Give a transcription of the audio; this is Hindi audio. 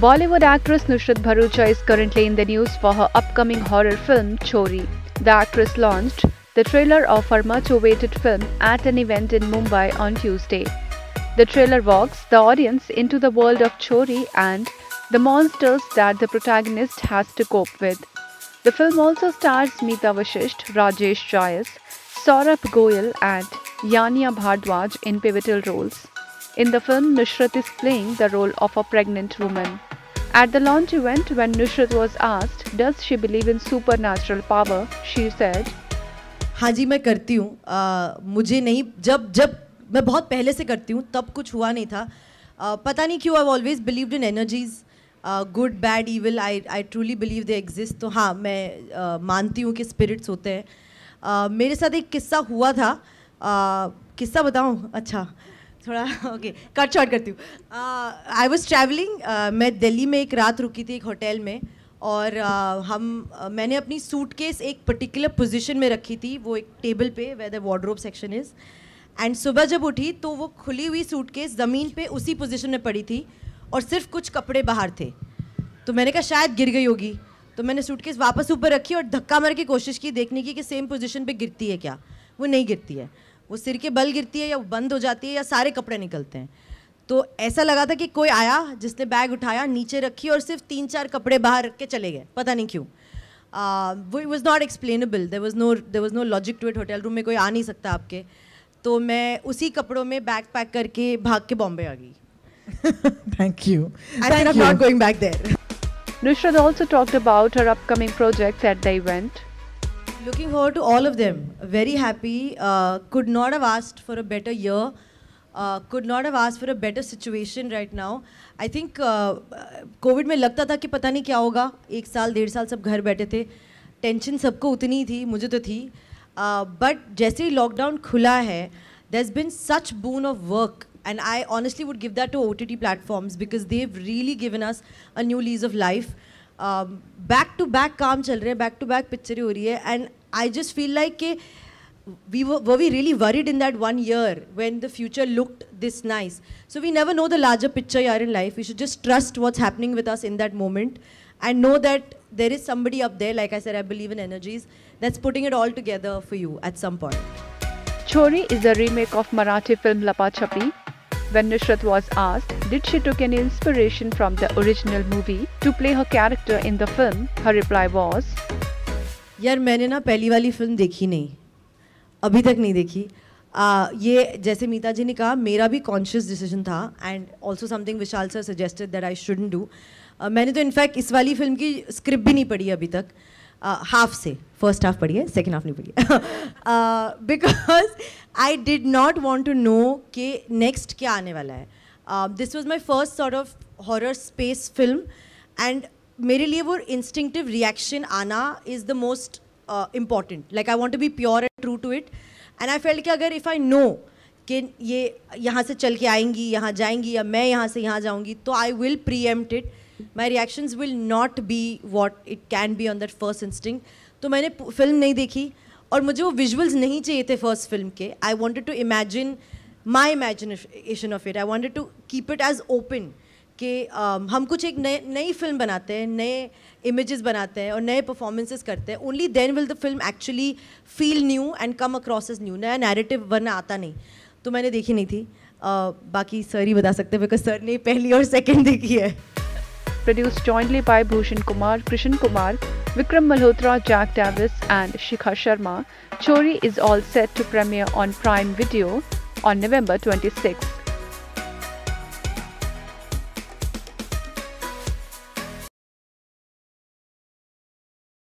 Bollywood actress Nusrat Bharucha is currently in the news for her upcoming horror film Chori. The actress launched the trailer of her much-awaited film at an event in Mumbai on Tuesday. The trailer walks the audience into the world of Chori and the monsters that the protagonist has to cope with. The film also stars Meeta Vashisht, Rajesh Joyce, Saurabh Goyal and Yanya Bhardwaj in pivotal roles. In the film, Nusrat is playing the role of a pregnant woman. At the launch event, when Nusrat was asked, does she believe in supernatural power, she said, हाँ जी मैं करती हूँ मुझे नहीं जब मैं बहुत पहले से करती हूँ तब कुछ हुआ नहीं था पता नहीं क्यों I've always believed in energies good bad evil I truly believe they exist तो हाँ मैं मानती हूँ कि spirits होते हैं मेरे साथ एक किस्सा हुआ था किस्सा बताऊँ अच्छा थोड़ा ओके कट शॉर्ट करती हूँ आई वॉज ट्रैवलिंग मैं दिल्ली में एक रात रुकी थी एक होटल में और मैंने अपनी सूटकेस एक पर्टिकुलर पोजीशन में रखी थी वो एक टेबल पे where the wardrobe section is and सुबह जब उठी तो वो खुली हुई सूटकेस ज़मीन पे उसी पोजीशन में पड़ी थी और सिर्फ कुछ कपड़े बाहर थे तो मैंने कहा शायद गिर गई होगी तो मैंने सूटकेस वापस ऊपर रखी और धक्का मार के कोशिश की देखने की कि सेम पोजीशन पे गिरती है क्या वो नहीं गिरती है वो सिर के बल गिरती है या बंद हो जाती है या सारे कपड़े निकलते हैं तो ऐसा लगा था कि कोई आया जिसने बैग उठाया नीचे रखी और सिर्फ 3-4 कपड़े बाहर रख के चले गए पता नहीं क्यों वो it was not explainable there was no logic to it hotel room में कोई आ नहीं सकता आपके तो मैं उसी कपड़ों में बैग पैक करके भाग के बॉम्बे आ गई thank you I am not going back there Nusrat also talked about her upcoming projects at the event. Looking forward to all of them. Very happy. Could not have asked for a better year. Could not have asked for a better situation right now. I think COVID में लगता था कि पता नहीं क्या होगा 1 साल 1.5 साल सब घर बैठे थे टेंशन सबको उतनी थी मुझे तो थी बट जैसे ही लॉकडाउन खुला है there's been such boon of work and I honestly would give that to OTT platforms because they've really given us a new lease of life. Back to back काम चल रहे हैं बैक टू बैक पिक्चरें हो रही है and I just feel like कि were we really worried in that 1 year when the future looked this nice so we never know the larger picture yaar in life we should just trust what's happening with us in that moment and know that there is somebody up there like I said I believe in energies that's putting it all together for you at some point. Chori is a remake of Marathi film Lapa Chhapi. When Nusrat was asked, did she took any inspiration from the original movie to play her character in the film, her reply was, यार मैंने ना पहली वाली फिल्म देखी नहीं अभी तक नहीं देखी ये जैसे मीता जी ने कहा मेरा भी कॉन्शियस डिसीजन था and also something Vishal sir suggested that I shouldn't do मैंने तो इनफैक्ट इस वाली फिल्म की स्क्रिप्ट भी नहीं पढ़ी अभी तक हाफ से फर्स्ट हाफ पढ़ी है सेकेंड हाफ नहीं पढ़ी है because I did not want to know कि नेक्स्ट क्या आने वाला है this was my first sort of horror space film and मेरे लिए वो इंस्टिंक्टिव रिएक्शन आना is the most important like I want to be pure and true to it and I felt कि अगर इफ़ आई नो कि ये यहाँ से चल के आएंगी यहाँ जाएंगी या मैं यहाँ से यहाँ जाऊँगी तो I will pre-empt it my reactions will not be what it can be on that first instinct तो मैंने फिल्म नहीं देखी और मुझे वो विजुअल्स नहीं चाहिए थे फर्स्ट फिल्म के I wanted to imagine my imagination of it I wanted to keep it as open कि हम कुछ एक नई फिल्म बनाते हैं नए इमेजेस बनाते हैं और नए परफॉर्मेंसेस करते हैं only then will the film actually feel new and come across as new नया नैरेटिव वरना आता नहीं तो मैंने देखी नहीं थी बाकी सर ही बता सकते हैं बिकॉज सर ने पहली और सेकेंड देखी है. Produced jointly by Bhushan Kumar, Krishan Kumar, Vikram Malhotra, Jack Davis and Shikha Sharma, Chori is all set to premiere on Prime Video on November 26.